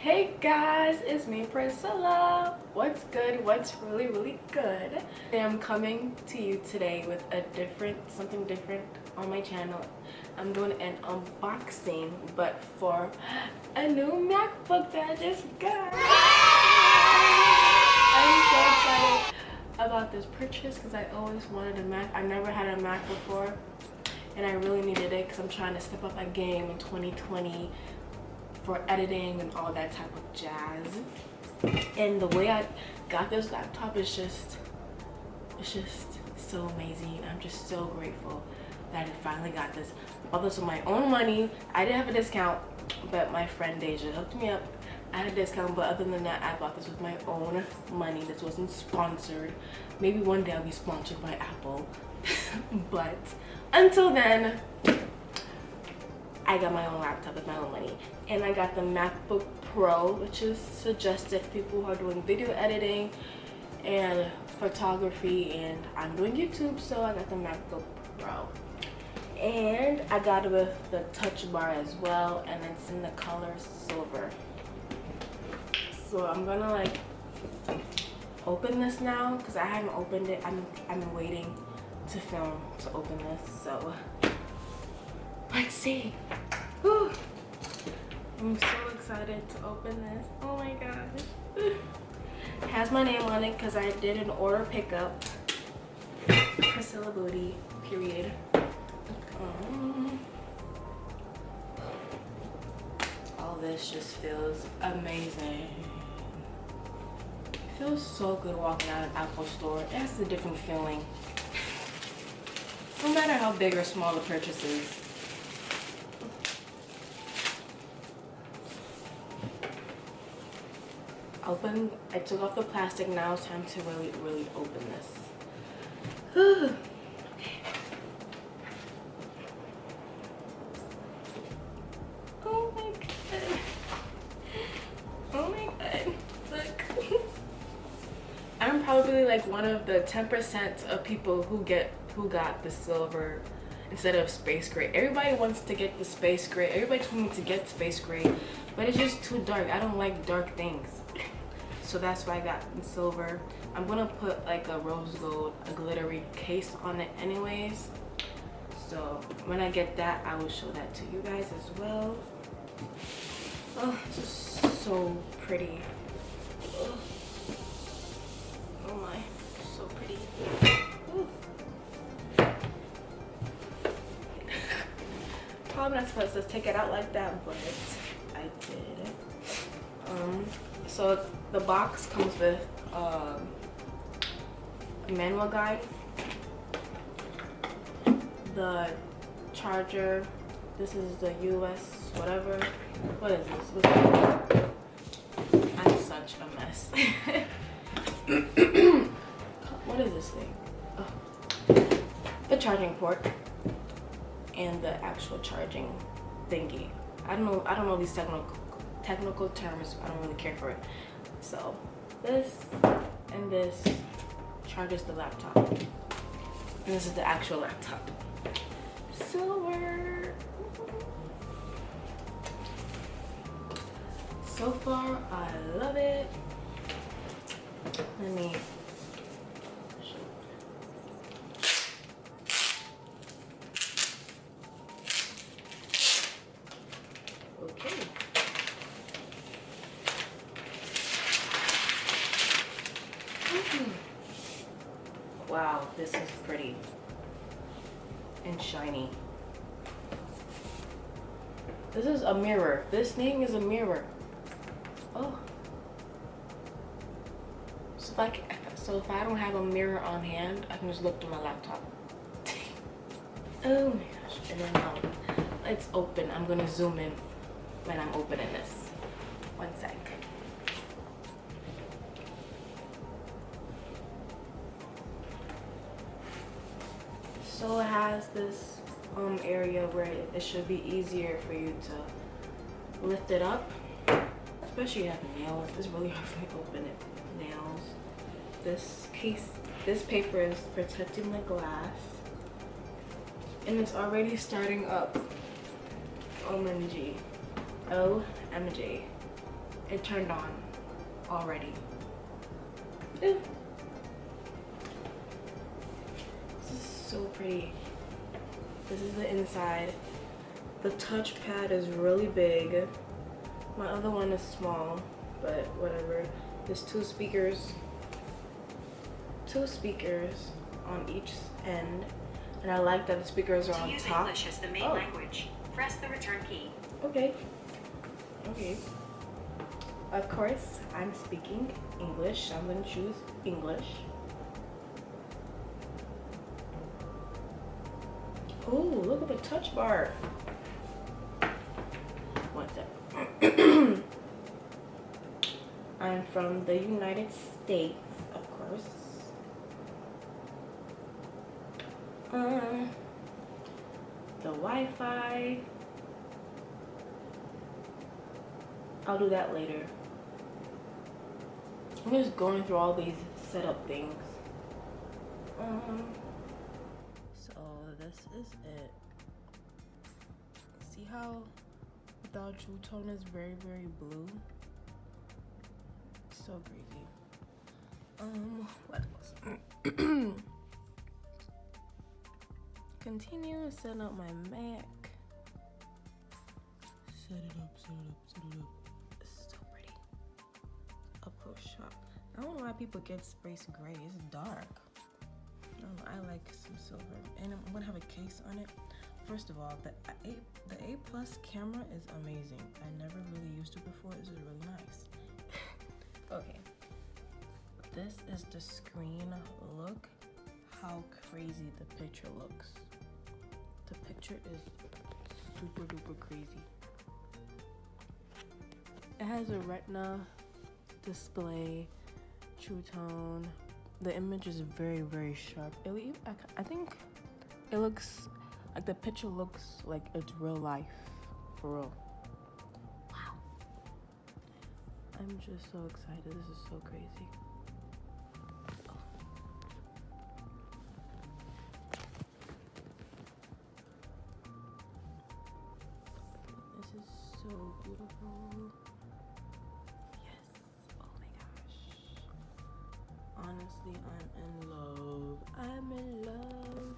Hey guys, it's me Priscilla. What's good? What's really good? I'm coming to you today with something different on my channel. I'm doing an unboxing, but for a new MacBook that I just got. I'm so excited about this purchase because I always wanted a Mac. I never had a Mac before and I really needed it because I'm trying to step up my game in 2020 for editing and all that type of jazz. And the way I got this laptop is just so amazing. I'm just so grateful that I finally got this. I bought this with my own money. I didn't have a discount, but my friend Deja hooked me up. I had a discount, but other than that, I bought this with my own money. This wasn't sponsored. Maybe one day I'll be sponsored by Apple. But until then, I got my own laptop with my own money. And I got the MacBook Pro, which is suggested for people who are doing video editing and photography, and I'm doing YouTube, so I got the MacBook Pro. And I got it with the TouchBar as well, and it's in the color silver. So I'm gonna like open this now because I haven't opened it. I've been waiting to film to open this, so let's see. Whew. I'm so excited to open this. Oh my god. It has my name on it because I did an order pickup. Priscilla Booty, period. All this just feels amazing. It feels so good walking out of an Apple store. It has a different feeling. No matter how big or small the purchase is. I took off the plastic. Now it's time to really open this. Okay. Oh my god. Oh my god. Look. I'm probably like one of the 10% of people who got the silver instead of space gray. Everybody wants to get the space gray. Everybody told me to get space gray, but it's just too dark. I don't like dark things. So that's why I got the silver. I'm gonna put like a rose gold, a glittery case on it anyways. So when I get that, I will show that to you guys as well. Oh, this is so pretty. Oh my, so pretty. Ooh. Probably not supposed to take it out like that, but I did. So the box comes with a manual guide, the charger. This is the US whatever. What is this? I'm such a mess. What is this thing? Oh. The charging port and the actual charging thingy. I don't know these technical terms. I don't really care for it. So this and this charges the laptop, and this is the actual laptop. Silver. So far I love it. Let me okay. Wow, this is pretty and shiny. This is a mirror. This thing is a mirror. Oh. So if I don't have a mirror on hand, I can just look through my laptop. Oh my gosh. And then now it's open. I'm gonna zoom in when I'm opening this. One sec. So it has this area where it should be easier for you to lift it up, especially if you have nails. It's really hard for me to open it. Nails. This paper is protecting the glass, and it's already starting up. OMG. it turned on already. Ew. This is so pretty. This is the inside. The touchpad is really big. My other one is small, but whatever. There's two speakers on each end, and I like that the speakers are on top. To use English as the main language, press the return key. Okay. Okay. Of course, I'm speaking English. I'm gonna choose English. Oh, look at the touch bar. One sec. I'm from the United States, of course. The Wi-Fi. I'll do that later. I'm just going through all these setup things. So this is it. See how the true tone is very, very blue? So crazy. What else? Continue to set up my Mac. Set it up, set it up, set it up. It's so pretty. Up close shot. I don't know why people get space gray. It's dark. I don't know, I like some silver. And I'm gonna have a case on it. First of all, the A Plus camera is amazing. I never really used it before. This is really nice. Okay. This is the screen. Look how crazy the picture looks. The picture is super duper crazy. It has a retina display, true tone. The image is very, very sharp. I think it looks like the picture looks like it's real life, for real. Wow. I'm just so excited. This is so crazy. This is so beautiful. Yes. Oh my gosh. Honestly, I'm in love. I'm in love.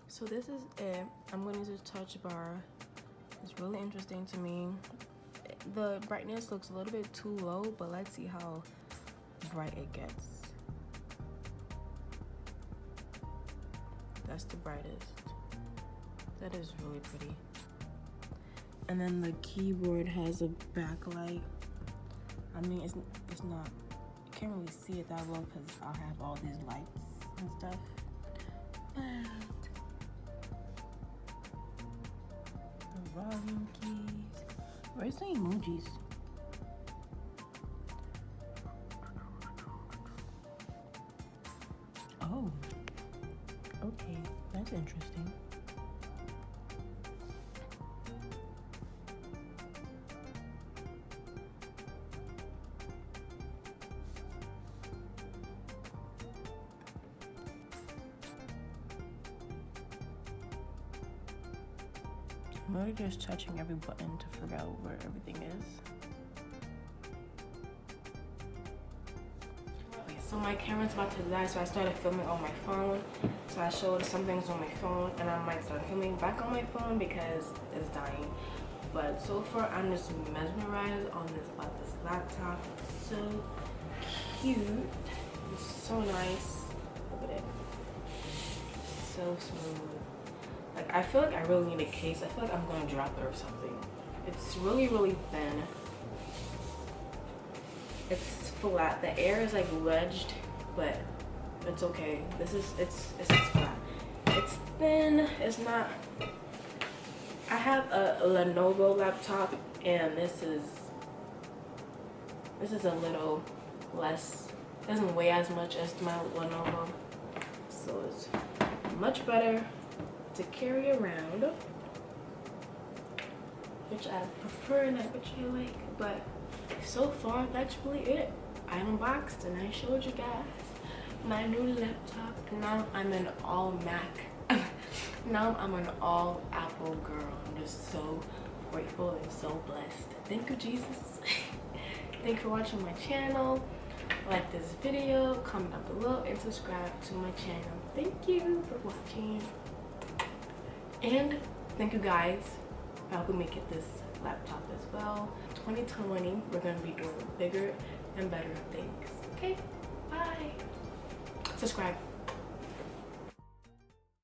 So this is it. I'm going to use a touch bar. It's really interesting to me. The brightness looks a little bit too low, but let's see how bright it gets. That's the brightest. That is really pretty. And then the keyboard has a backlight. I mean, it's not, you can't really see it that well because I'll have all these lights and stuff. But the volume keys. Where's the emojis? Oh, okay, that's interesting. I'm really just touching every button to figure out where everything is. Okay, so my camera's about to die, so I started filming on my phone. So I showed some things on my phone, and I might start filming back on my phone because it's dying. But so far, I'm just mesmerized on this laptop. It's so cute. It's so nice. Look at it. So smooth. Like, I feel like I really need a case. I feel like I'm gonna drop it or something. It's really, really thin. It's flat. The air is like wedged, but it's okay. It's flat. It's thin. It's not. I have a Lenovo laptop, and this is a little less. It doesn't weigh as much as my Lenovo, so it's much better to carry around, which I prefer and which I like. But so far, that's really it. I unboxed and I showed you guys. my new laptop. Now I'm an all Mac. Now I'm an all Apple girl. I'm just so grateful and so blessed. Thank you, Jesus. Thanks for watching my channel. Like this video, comment down below, and subscribe to my channel. Thank you for watching. And thank you guys for helping me get this laptop as well. 2020, we're going to be doing bigger and better things. Okay, bye. Subscribe.